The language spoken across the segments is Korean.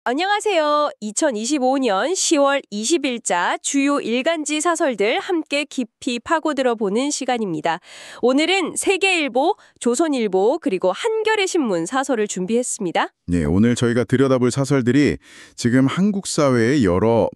안녕하세요. 2025년 10월 20일자 주요 일간지 사설들 함께 깊이 파고들어 보는 시간입니다. 오늘은 세계일보, 조선일보, 그리고 한겨레 신문 사설을 준비했습니다. 네, 오늘 저희가 들여다볼 사설들이 지금 한국 사회의 여러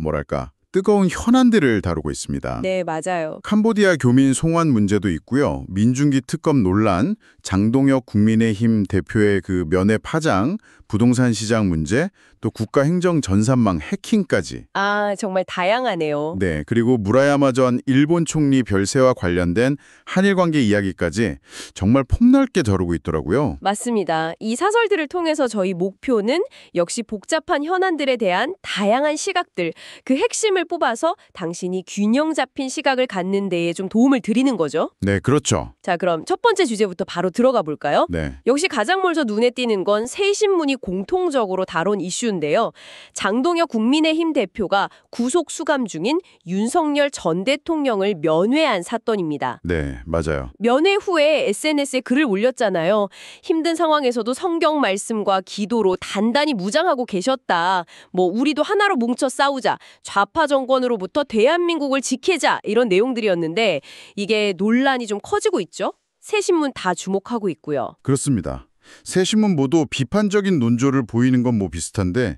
뜨거운 현안들을 다루고 있습니다. 네, 맞아요. 캄보디아 교민 송환 문제도 있고요. 민중기 특검 논란, 장동혁 국민의힘 대표의 그 면회 파장, 부동산 시장 문제, 또 국가행정 전산망 해킹까지. 아, 정말 다양하네요. 네, 그리고 무라야마 전 일본 총리 별세와 관련된 한일 관계 이야기까지 정말 폭넓게 다루고 있더라고요. 맞습니다. 이 사설들을 통해서 저희 목표는 역시 복잡한 현안들에 대한 다양한 시각들, 그 핵심을 뽑아서 당신이 균형 잡힌 시각을 갖는 데에 좀 도움을 드리는 거죠. 네, 그렇죠. 자, 그럼 첫 번째 주제부터 바로 들어가 볼까요? 네. 역시 가장 먼저 눈에 띄는 건 새 신문이 공통적으로 다룬 이슈인데요. 장동혁 국민의힘 대표가 구속 수감 중인 윤석열 전 대통령을 면회한 사건입니다. 네, 맞아요. 면회 후에 SNS에 글을 올렸잖아요. 힘든 상황에서도 성경 말씀과 기도로 단단히 무장하고 계셨다. 우리도 하나로 뭉쳐 싸우자. 좌파 정권으로부터 대한민국을 지키자. 이런 내용들이었는데 이게 논란이 좀 커지고 있죠? 새 신문 다 주목하고 있고요. 그렇습니다. 세 신문 모두 비판적인 논조를 보이는 건 비슷한데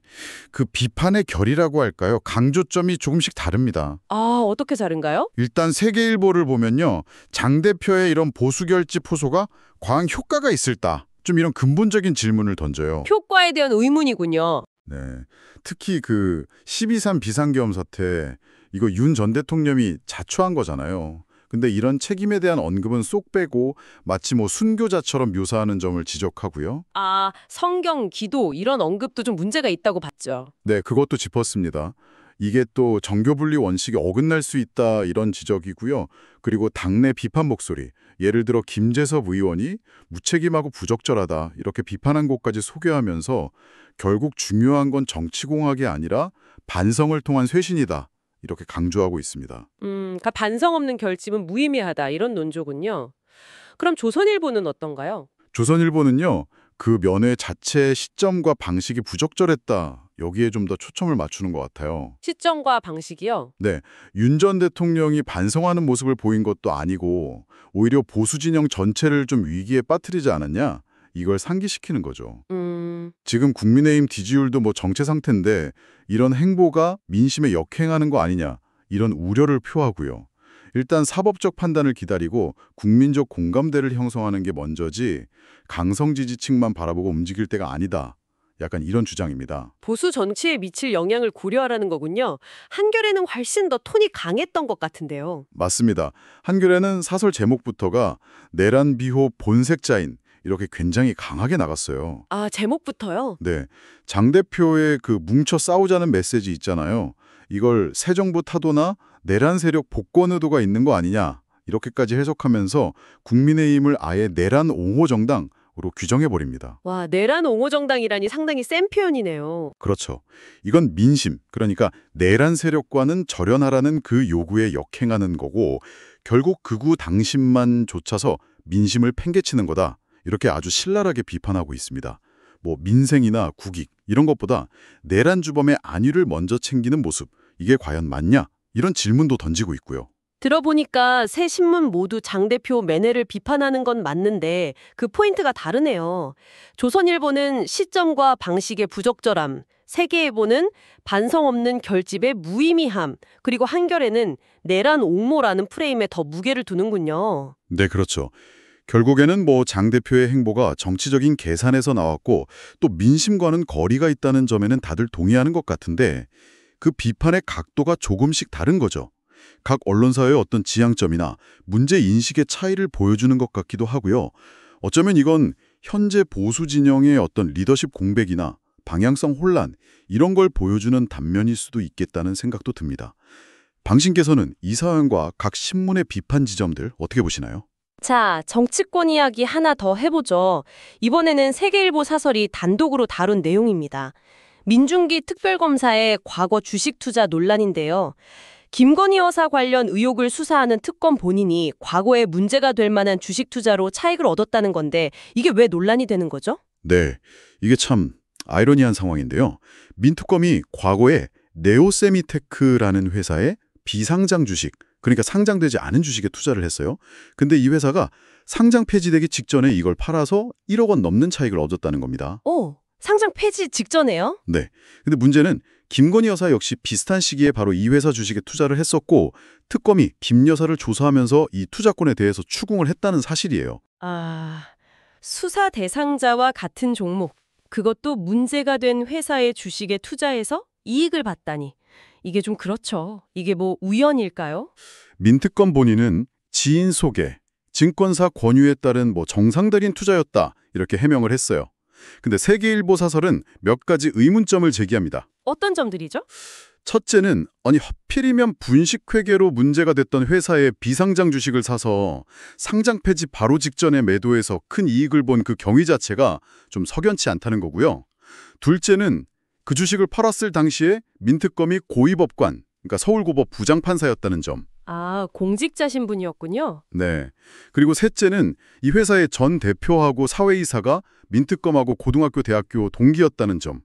그 비판의 결이라고 할까요? 강조점이 조금씩 다릅니다. 아, 어떻게 다른가요? 일단 세계일보를 보면요. 장 대표의 이런 보수결집 호소가 과연 효과가 있을까? 좀 이런 근본적인 질문을 던져요. 효과에 대한 의문이군요. 네, 특히 그 12.3 비상계엄 사태 이거 윤 전 대통령이 자초한 거잖아요. 근데 이런 책임에 대한 언급은 쏙 빼고 마치 순교자처럼 묘사하는 점을 지적하고요. 아, 성경, 기도 이런 언급도 좀 문제가 있다고 봤죠. 네, 그것도 짚었습니다. 이게 또 정교분리 원칙에 어긋날 수 있다 이런 지적이고요. 그리고 당내 비판 목소리, 예를 들어 김재섭 의원이 무책임하고 부적절하다 이렇게 비판한 것까지 소개하면서 결국 중요한 건 정치공학이 아니라 반성을 통한 쇄신이다. 이렇게 강조하고 있습니다. 그러니까 반성 없는 결집은 무의미하다 이런 논조군요. 그럼 조선일보는 어떤가요? 조선일보는요. 그 면회 자체 시점과 방식이 부적절했다. 여기에 좀 더 초점을 맞추는 것 같아요. 시점과 방식이요? 네, 윤 전 대통령이 반성하는 모습을 보인 것도 아니고 오히려 보수 진영 전체를 좀 위기에 빠뜨리지 않았냐? 이걸 상기시키는 거죠. 지금 국민의힘 지지율도 정체 상태인데 이런 행보가 민심에 역행하는 거 아니냐? 이런 우려를 표하고요. 일단 사법적 판단을 기다리고 국민적 공감대를 형성하는 게 먼저지 강성 지지층만 바라보고 움직일 때가 아니다. 약간 이런 주장입니다. 보수 정치에 미칠 영향을 고려하라는 거군요. 한겨레는 훨씬 더 톤이 강했던 것 같은데요. 맞습니다. 한겨레는 사설 제목부터가 내란 비호 본색자인 이렇게 굉장히 강하게 나갔어요. 아, 제목부터요? 네, 장 대표의 그 뭉쳐 싸우자는 메시지 있잖아요. 이걸 새 정부 타도나 내란 세력 복권 의도가 있는 거 아니냐 이렇게까지 해석하면서 국민의힘을 아예 내란 옹호 정당으로 규정해버립니다. 와, 내란 옹호 정당이라니 상당히 센 표현이네요. 그렇죠. 이건 민심, 그러니까 내란 세력과는 절연하라는 그 요구에 역행하는 거고 결국 극우 당심만 좇아서 민심을 팽개치는 거다. 이렇게 아주 신랄하게 비판하고 있습니다. 민생이나 국익 이런 것보다 내란 주범의 안위를 먼저 챙기는 모습, 이게 과연 맞냐? 이런 질문도 던지고 있고요. 들어보니까 새 신문 모두 장 대표 면회를 비판하는 건 맞는데 그 포인트가 다르네요. 조선일보는 시점과 방식의 부적절함, 세계일보는 반성 없는 결집의 무의미함, 그리고 한겨레는 내란 옹호라는 프레임에 더 무게를 두는군요. 네, 그렇죠. 결국에는 장 대표의 행보가 정치적인 계산에서 나왔고 또 민심과는 거리가 있다는 점에는 다들 동의하는 것 같은데 그 비판의 각도가 조금씩 다른 거죠. 각 언론사의 어떤 지향점이나 문제 인식의 차이를 보여주는 것 같기도 하고요. 어쩌면 이건 현재 보수 진영의 어떤 리더십 공백이나 방향성 혼란 이런 걸 보여주는 단면일 수도 있겠다는 생각도 듭니다. 당신께서는 이 사연과 각 신문의 비판 지점들 어떻게 보시나요? 자, 정치권 이야기 하나 더 해보죠. 이번에는 세계일보 사설이 단독으로 다룬 내용입니다. 민중기 특별검사의 과거 주식 투자 논란인데요. 김건희 여사 관련 의혹을 수사하는 특검 본인이 과거에 문제가 될 만한 주식 투자로 차익을 얻었다는 건데 이게 왜 논란이 되는 거죠? 네, 이게 참 아이러니한 상황인데요. 민특검이 과거에 네오세미테크라는 회사의 비상장 주식, 그러니까 상장되지 않은 주식에 투자를 했어요. 근데 이 회사가 상장 폐지되기 직전에 이걸 팔아서 1억 원 넘는 차익을 얻었다는 겁니다. 오, 상장 폐지 직전에요? 네. 근데 문제는 김건희 여사 역시 비슷한 시기에 바로 이 회사 주식에 투자를 했었고 특검이 김 여사를 조사하면서 이 투자권에 대해서 추궁을 했다는 사실이에요. 아, 수사 대상자와 같은 종목, 그것도 문제가 된 회사의 주식에 투자해서 이익을 봤다니. 이게 좀 그렇죠. 이게 뭐 우연일까요? 민특검 본인은 지인 소개, 증권사 권유에 따른 정상적인 투자였다 이렇게 해명을 했어요. 근데 세계일보 사설은 몇 가지 의문점을 제기합니다. 어떤 점들이죠? 첫째는 아니 하필이면 분식회계로 문제가 됐던 회사의 비상장 주식을 사서 상장 폐지 바로 직전에 매도해서 큰 이익을 본 그 경위 자체가 좀 석연치 않다는 거고요. 둘째는 그 주식을 팔았을 당시에 민특검이 고위법관, 그러니까 서울고법 부장판사였다는 점. 아, 공직자 신분이었군요. 네. 그리고 셋째는 이 회사의 전 대표하고 사회이사가 민특검하고 고등학교, 대학교 동기였다는 점.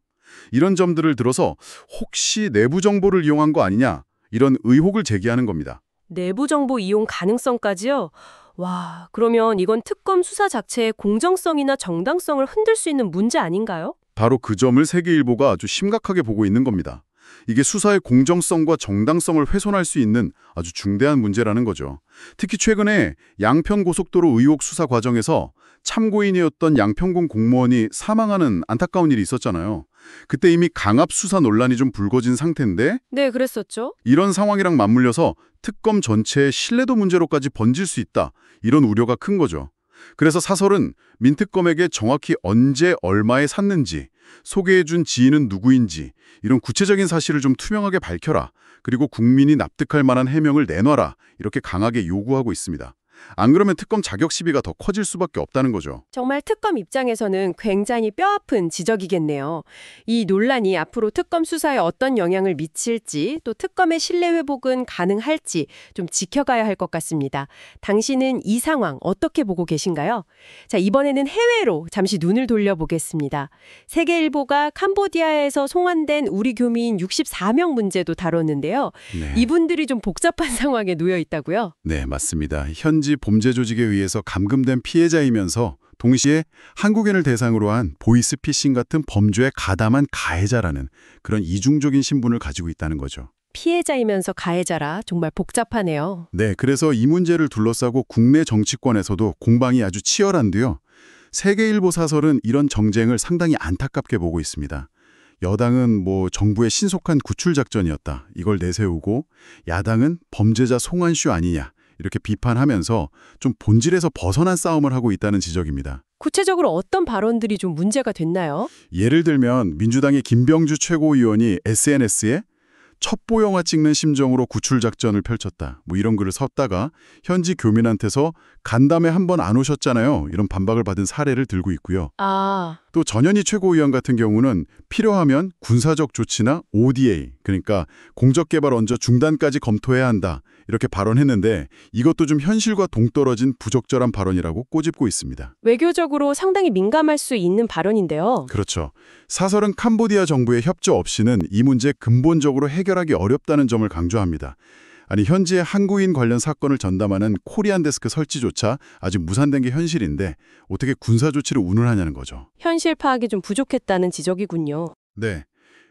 이런 점들을 들어서 혹시 내부 정보를 이용한 거 아니냐 이런 의혹을 제기하는 겁니다. 내부 정보 이용 가능성까지요? 와, 그러면 이건 특검 수사 자체의 공정성이나 정당성을 흔들 수 있는 문제 아닌가요? 바로 그 점을 세계일보가 아주 심각하게 보고 있는 겁니다. 이게 수사의 공정성과 정당성을 훼손할 수 있는 아주 중대한 문제라는 거죠. 특히 최근에 양평 고속도로 의혹 수사 과정에서 참고인이었던 양평군 공무원이 사망하는 안타까운 일이 있었잖아요. 그때 이미 강압 수사 논란이 좀 불거진 상태인데 네, 그랬었죠. 이런 상황이랑 맞물려서 특검 전체의 신뢰도 문제로까지 번질 수 있다. 이런 우려가 큰 거죠. 그래서 사설은 민특검에게 정확히 언제 얼마에 샀는지, 소개해준 지인은 누구인지 이런 구체적인 사실을 좀 투명하게 밝혀라. 그리고 국민이 납득할 만한 해명을 내놔라. 이렇게 강하게 요구하고 있습니다. 안 그러면 특검 자격 시비가 더 커질 수밖에 없다는 거죠. 정말 특검 입장에서는 굉장히 뼈아픈 지적이겠네요. 이 논란이 앞으로 특검 수사에 어떤 영향을 미칠지 또 특검의 신뢰 회복은 가능할지 좀 지켜가야 할 것 같습니다. 당신은 이 상황 어떻게 보고 계신가요? 자, 이번에는 해외로 잠시 눈을 돌려보겠습니다. 세계일보가 캄보디아에서 송환된 우리 교민 64명 문제도 다뤘는데요. 네. 이분들이 좀 복잡한 상황에 놓여 있다고요? 네, 맞습니다. 현지 범죄 조직에 의해서 감금된 피해자이면서 동시에 한국인을 대상으로 한 보이스피싱 같은 범죄에 가담한 가해자라는 그런 이중적인 신분을 가지고 있다는 거죠. 피해자이면서 가해자라 정말 복잡하네요. 네, 그래서 이 문제를 둘러싸고 국내 정치권에서도 공방이 아주 치열한데요. 세계일보 사설은 이런 정쟁을 상당히 안타깝게 보고 있습니다. 여당은 정부의 신속한 구출 작전이었다. 이걸 내세우고 야당은 범죄자 송환쇼 아니냐. 이렇게 비판하면서 좀 본질에서 벗어난 싸움을 하고 있다는 지적입니다. 구체적으로 어떤 발언들이 좀 문제가 됐나요? 예를 들면 민주당의 김병주 최고위원이 SNS에 첩보 영화 찍는 심정으로 구출 작전을 펼쳤다. 이런 글을 썼다가 현지 교민한테서 간담회 한 번 안 오셨잖아요. 이런 반박을 받은 사례를 들고 있고요. 아, 또 전현희 최고위원 같은 경우는 필요하면 군사적 조치나 ODA, 그러니까 공적개발 언저 중단까지 검토해야 한다. 이렇게 발언했는데 이것도 좀 현실과 동떨어진 부적절한 발언이라고 꼬집고 있습니다. 외교적으로 상당히 민감할 수 있는 발언인데요. 그렇죠. 사설은 캄보디아 정부의 협조 없이는 이 문제 근본적으로 해결하기 어렵다는 점을 강조합니다. 아니 현지의 한국인 관련 사건을 전담하는 코리안 데스크 설치조차 아직 무산된 게 현실인데 어떻게 군사 조치를 운운하냐는 거죠. 현실 파악이 좀 부족했다는 지적이군요. 네,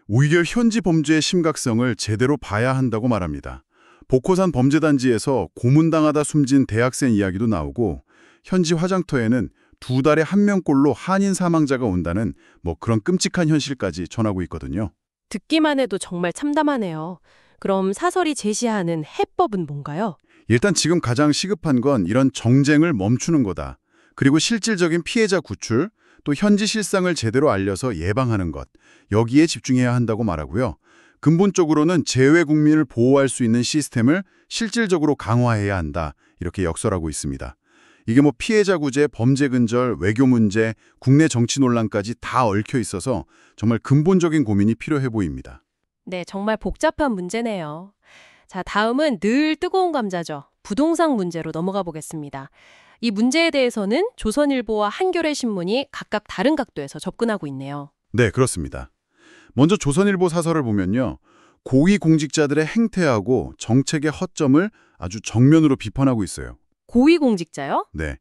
오히려 현지 범죄의 심각성을 제대로 봐야 한다고 말합니다. 복호산 범죄단지에서 고문당하다 숨진 대학생 이야기도 나오고 현지 화장터에는 2달에 1명꼴로 한인 사망자가 온다는 그런 끔찍한 현실까지 전하고 있거든요. 듣기만 해도 정말 참담하네요. 그럼 사설이 제시하는 해법은 뭔가요? 일단 지금 가장 시급한 건 이런 정쟁을 멈추는 거다. 그리고 실질적인 피해자 구출, 또 현지 실상을 제대로 알려서 예방하는 것. 여기에 집중해야 한다고 말하고요. 근본적으로는 재외 국민을 보호할 수 있는 시스템을 실질적으로 강화해야 한다. 이렇게 역설하고 있습니다. 이게 피해자 구제, 범죄 근절, 외교 문제, 국내 정치 논란까지 다 얽혀 있어서 정말 근본적인 고민이 필요해 보입니다. 네, 정말 복잡한 문제네요. 자, 다음은 늘 뜨거운 감자죠. 부동산 문제로 넘어가 보겠습니다. 이 문제에 대해서는 조선일보와 한겨레 신문이 각각 다른 각도에서 접근하고 있네요. 네, 그렇습니다. 먼저 조선일보 사설을 보면요. 고위공직자들의 행태하고 정책의 허점을 아주 정면으로 비판하고 있어요. 고위공직자요? 네.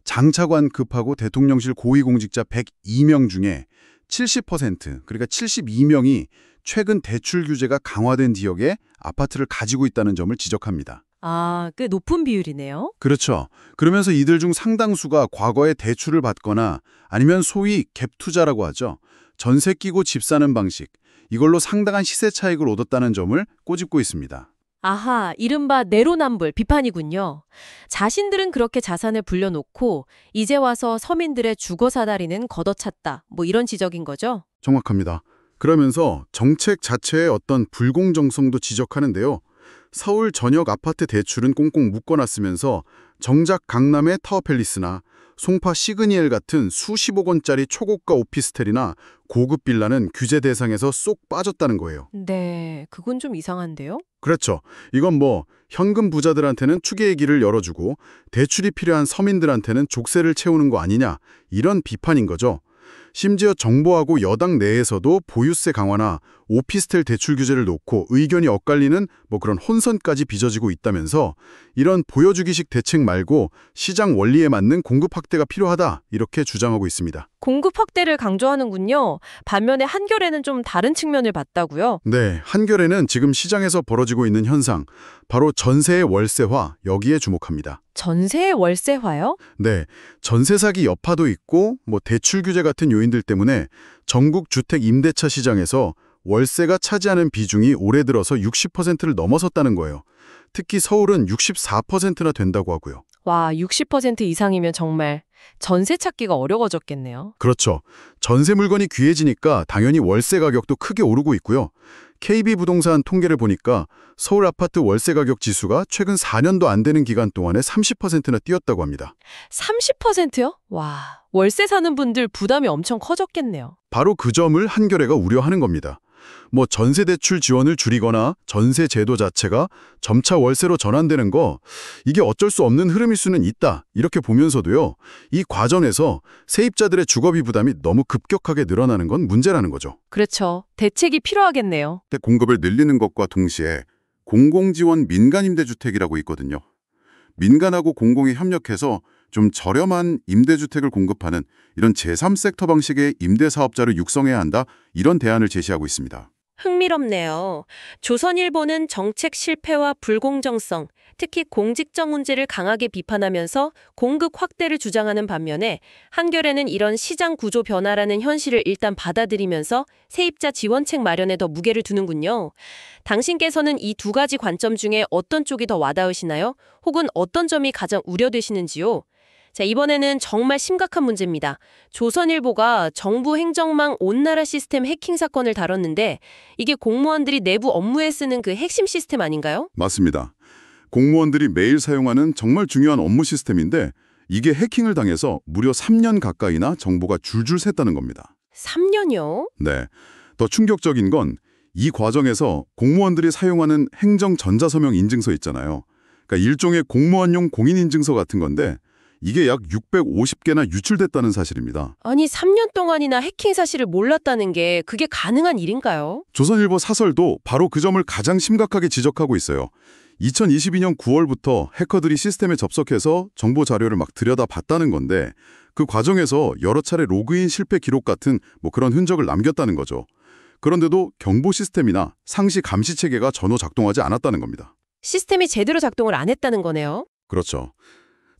장차관급하고 대통령실 고위공직자 102명 중에 70%, 그러니까 72명이 최근 대출 규제가 강화된 지역에 아파트를 가지고 있다는 점을 지적합니다. 아, 꽤 높은 비율이네요. 그렇죠. 그러면서 이들 중 상당수가 과거에 대출을 받거나 아니면 소위 갭 투자라고 하죠. 전세 끼고 집 사는 방식, 이걸로 상당한 시세 차익을 얻었다는 점을 꼬집고 있습니다. 아하, 이른바 내로남불 비판이군요. 자신들은 그렇게 자산을 불려놓고 이제 와서 서민들의 주거 사다리는 걷어찼다. 뭐 이런 지적인 거죠? 정확합니다. 그러면서 정책 자체의 어떤 불공정성도 지적하는데요. 서울 전역 아파트 대출은 꽁꽁 묶어놨으면서 정작 강남의 타워팰리스나 송파 시그니엘 같은 수십억 원짜리 초고가 오피스텔이나 고급 빌라는 규제 대상에서 쏙 빠졌다는 거예요. 네, 그건 좀 이상한데요? 그렇죠. 이건 뭐 현금 부자들한테는 추계의 길을 열어주고 대출이 필요한 서민들한테는 족쇄를 채우는 거 아니냐, 이런 비판인 거죠. 심지어 정부하고 여당 내에서도 보유세 강화나 오피스텔 대출 규제를 놓고 의견이 엇갈리는 뭐 그런 혼선까지 빚어지고 있다면서 이런 보여주기식 대책 말고 시장 원리에 맞는 공급 확대가 필요하다, 이렇게 주장하고 있습니다. 공급 확대를 강조하는군요. 반면에 한겨레는 좀 다른 측면을 봤다고요? 네, 한겨레는 지금 시장에서 벌어지고 있는 현상, 바로 전세의 월세화, 여기에 주목합니다. 전세의 월세화요? 네, 전세 사기 여파도 있고 뭐 대출 규제 같은 요인들 때문에 전국 주택 임대차 시장에서 월세가 차지하는 비중이 올해 들어서 60%를 넘어섰다는 거예요. 특히 서울은 64%나 된다고 하고요. 와, 60% 이상이면 정말 전세 찾기가 어려워졌겠네요. 그렇죠. 전세 물건이 귀해지니까 당연히 월세 가격도 크게 오르고 있고요. KB부동산 통계를 보니까 서울 아파트 월세 가격 지수가 최근 4년도 안 되는 기간 동안에 30%나 뛰었다고 합니다. 30%요? 와, 월세 사는 분들 부담이 엄청 커졌겠네요. 바로 그 점을 한겨레가 우려하는 겁니다. 뭐 전세 대출 지원을 줄이거나 전세 제도 자체가 점차 월세로 전환되는 거, 이게 어쩔 수 없는 흐름일 수는 있다, 이렇게 보면서도요. 이 과정에서 세입자들의 주거비 부담이 너무 급격하게 늘어나는 건 문제라는 거죠. 그렇죠. 대책이 필요하겠네요. 공급을 늘리는 것과 동시에 공공지원 민간임대주택이라고 있거든요. 민간하고 공공이 협력해서 좀 저렴한 임대주택을 공급하는 이런 제3섹터 방식의 임대사업자를 육성해야 한다, 이런 대안을 제시하고 있습니다. 흥미롭네요. 조선일보는 정책 실패와 불공정성, 특히 공직적 문제를 강하게 비판하면서 공급 확대를 주장하는 반면에 한겨레는 이런 시장 구조 변화라는 현실을 일단 받아들이면서 세입자 지원책 마련에 더 무게를 두는군요. 당신께서는 이 두 가지 관점 중에 어떤 쪽이 더 와닿으시나요? 혹은 어떤 점이 가장 우려되시는지요? 자, 이번에는 정말 심각한 문제입니다. 조선일보가 정부 행정망 온나라 시스템 해킹 사건을 다뤘는데 이게 공무원들이 내부 업무에 쓰는 그 핵심 시스템 아닌가요? 맞습니다. 공무원들이 매일 사용하는 정말 중요한 업무 시스템인데 이게 해킹을 당해서 무려 3년 가까이나 정보가 줄줄 샜다는 겁니다. 3년이요? 네. 더 충격적인 건 이 과정에서 공무원들이 사용하는 행정 전자서명 인증서 있잖아요. 그러니까 일종의 공무원용 공인인증서 같은 건데 이게 약 650개나 유출됐다는 사실입니다. 아니, 3년 동안이나 해킹 사실을 몰랐다는 게 그게 가능한 일인가요? 조선일보 사설도 바로 그 점을 가장 심각하게 지적하고 있어요. 2022년 9월부터 해커들이 시스템에 접속해서 정보 자료를 막 들여다봤다는 건데 그 과정에서 여러 차례 로그인 실패 기록 같은 뭐 그런 흔적을 남겼다는 거죠. 그런데도 경보 시스템이나 상시 감시 체계가 전혀 작동하지 않았다는 겁니다. 시스템이 제대로 작동을 안 했다는 거네요. 그렇죠.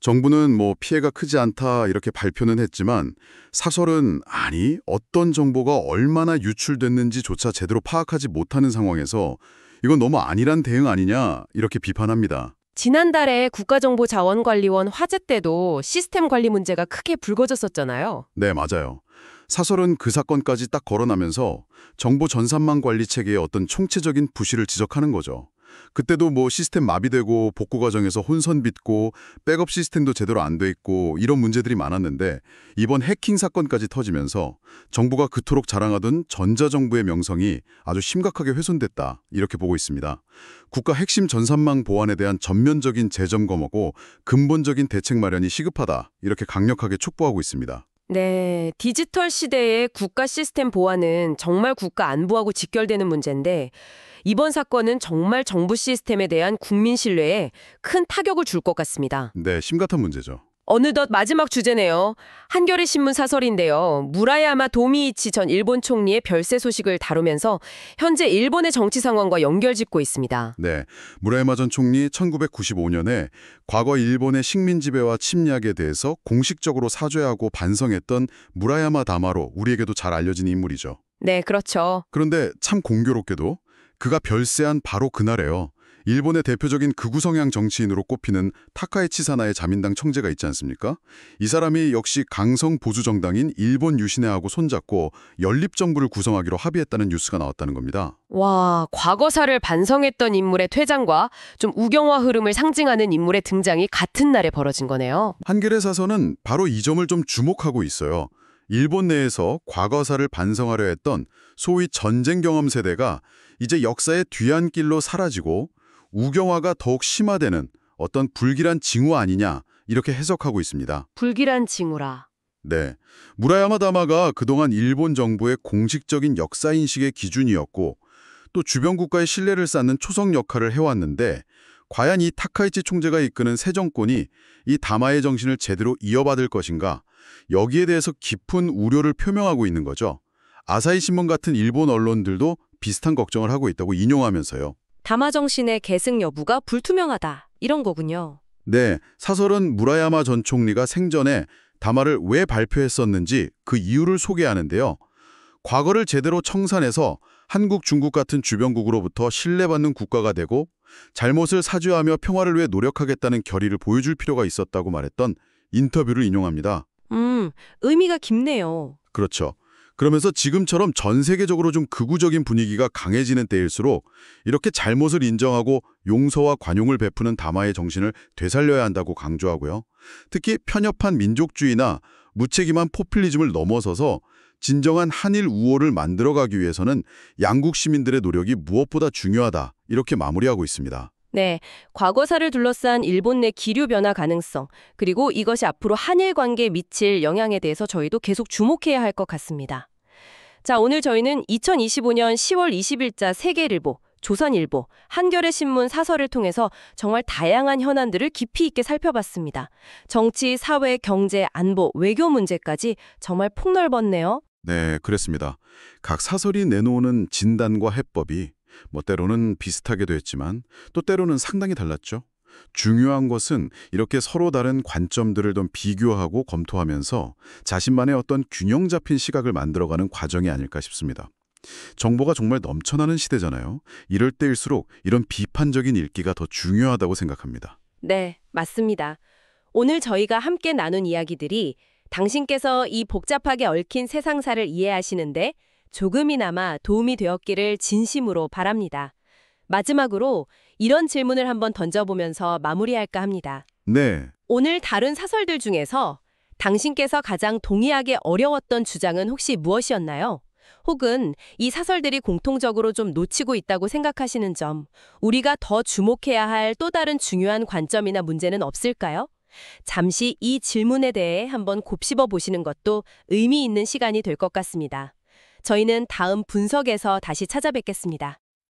정부는 뭐 피해가 크지 않다 이렇게 발표는 했지만 사설은 아니 어떤 정보가 얼마나 유출됐는지조차 제대로 파악하지 못하는 상황에서 이건 너무 안일한 대응 아니냐 이렇게 비판합니다. 지난달에 국가정보자원관리원 화재 때도 시스템 관리 문제가 크게 불거졌었잖아요. 네, 맞아요. 사설은 그 사건까지 딱 거론하면서 정보 전산망 관리 체계의 어떤 총체적인 부실을 지적하는 거죠. 그때도 뭐 시스템 마비되고 복구 과정에서 혼선 빚고 백업 시스템도 제대로 안 돼 있고 이런 문제들이 많았는데 이번 해킹 사건까지 터지면서 정부가 그토록 자랑하던 전자정부의 명성이 아주 심각하게 훼손됐다 이렇게 보고 있습니다. 국가 핵심 전산망 보안에 대한 전면적인 재점검하고 근본적인 대책 마련이 시급하다 이렇게 강력하게 촉구하고 있습니다. 네, 디지털 시대의 국가 시스템 보안은 정말 국가 안보하고 직결되는 문제인데 이번 사건은 정말 정부 시스템에 대한 국민 신뢰에 큰 타격을 줄 것 같습니다. 네, 심각한 문제죠. 어느덧 마지막 주제네요. 한겨레 신문 사설인데요. 무라야마 도미이치 전 일본 총리의 별세 소식을 다루면서 현재 일본의 정치 상황과 연결짓고 있습니다. 네, 무라야마 전 총리 1995년에 과거 일본의 식민 지배와 침략에 대해서 공식적으로 사죄하고 반성했던 무라야마 다마로 우리에게도 잘 알려진 인물이죠. 네, 그렇죠. 그런데 참 공교롭게도 그가 별세한 바로 그날에요. 일본의 대표적인 극우 성향 정치인으로 꼽히는 타카이치 사나의 자민당 청재가 있지 않습니까? 이 사람이 역시 강성 보수 정당인 일본 유신회하고 손잡고 연립정부를 구성하기로 합의했다는 뉴스가 나왔다는 겁니다. 와, 과거사를 반성했던 인물의 퇴장과 좀 우경화 흐름을 상징하는 인물의 등장이 같은 날에 벌어진 거네요. 한겨레 사서는 바로 이 점을 좀 주목하고 있어요. 일본 내에서 과거사를 반성하려 했던 소위 전쟁 경험 세대가 이제 역사의 뒤안길로 사라지고 우경화가 더욱 심화되는 어떤 불길한 징후 아니냐 이렇게 해석하고 있습니다. 불길한 징후라. 네, 무라야마 다마가 그동안 일본 정부의 공식적인 역사인식의 기준이었고 또 주변 국가의 신뢰를 쌓는 초석 역할을 해왔는데 과연 이 타카이치 총재가 이끄는 새 정권이 이 다마의 정신을 제대로 이어받을 것인가 여기에 대해서 깊은 우려를 표명하고 있는 거죠. 아사히 신문 같은 일본 언론들도 비슷한 걱정을 하고 있다고 인용하면서요. 다마 정신의 계승 여부가 불투명하다. 이런 거군요. 네, 사설은 무라야마 전 총리가 생전에 다마를 왜 발표했었는지 그 이유를 소개하는데요. 과거를 제대로 청산해서 한국, 중국 같은 주변국으로부터 신뢰받는 국가가 되고 잘못을 사죄하며 평화를 위해 노력하겠다는 결의를 보여줄 필요가 있었다고 말했던 인터뷰를 인용합니다. 의미가 깊네요. 그렇죠. 그러면서 지금처럼 전 세계적으로 좀 극우적인 분위기가 강해지는 때일수록 이렇게 잘못을 인정하고 용서와 관용을 베푸는 다마의 정신을 되살려야 한다고 강조하고요. 특히 편협한 민족주의나 무책임한 포퓰리즘을 넘어서서 진정한 한일 우호를 만들어가기 위해서는 양국 시민들의 노력이 무엇보다 중요하다 이렇게 마무리하고 있습니다. 네, 과거사를 둘러싼 일본 내 기류 변화 가능성, 그리고 이것이 앞으로 한일 관계에 미칠 영향에 대해서 저희도 계속 주목해야 할 것 같습니다. 자, 오늘 저희는 2025년 10월 20일자 세계일보, 조선일보, 한겨레 신문 사설을 통해서 정말 다양한 현안들을 깊이 있게 살펴봤습니다. 정치, 사회, 경제, 안보, 외교 문제까지 정말 폭넓었네요. 네, 그랬습니다. 각 사설이 내놓는 진단과 해법이 때로는 비슷하게도 했지만 또 때로는 상당히 달랐죠. 중요한 것은 이렇게 서로 다른 관점들을 좀 비교하고 검토하면서 자신만의 어떤 균형 잡힌 시각을 만들어가는 과정이 아닐까 싶습니다. 정보가 정말 넘쳐나는 시대잖아요. 이럴 때일수록 이런 비판적인 읽기가 더 중요하다고 생각합니다. 네, 맞습니다. 오늘 저희가 함께 나눈 이야기들이 당신께서 이 복잡하게 얽힌 세상사를 이해하시는데 조금이나마 도움이 되었기를 진심으로 바랍니다. 마지막으로 이런 질문을 한번 던져보면서 마무리할까 합니다. 네, 오늘 다룬 사설들 중에서 당신께서 가장 동의하기 어려웠던 주장은 혹시 무엇이었나요? 혹은 이 사설들이 공통적으로 좀 놓치고 있다고 생각하시는 점, 우리가 더 주목해야 할 또 다른 중요한 관점이나 문제는 없을까요? 잠시 이 질문에 대해 한번 곱씹어 보시는 것도 의미 있는 시간이 될 것 같습니다. 저희는 다음 분석에서 다시 찾아뵙겠습니다.